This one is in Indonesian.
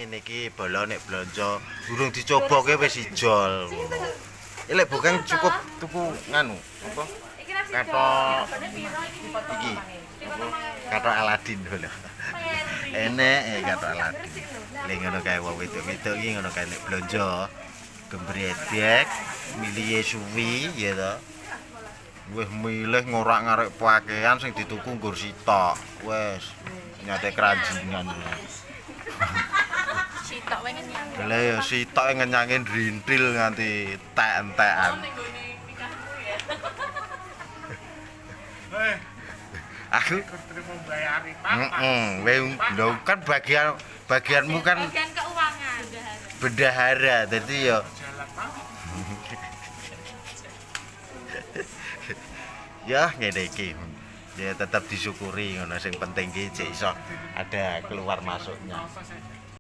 Ini ki bola nek blonjo durung dicoboke wis ijol. Lek bukan cukup tuku nganu apa? Katok iki. Katok Aladin lho. Enek katok Aladin. Lek ngono kae wong wedok-wedok iki ngono kae nek blonjo gembredek milihe suwi ya to. Wis milih ngorak-ngarik pakaian sing dituku nggur sitok. Wes nyate keranjingan. Sitok wae ngenyang. Lah ya sitok ngenyange ndrintil nganti tek-entekan. Aku terima bayari lho kan bagianmu kan Bagian keuangan. bendahara dadi ya ya ngene iki. Ya tetap disyukuri ngono sing penting ki cek iso ada keluar masuknya.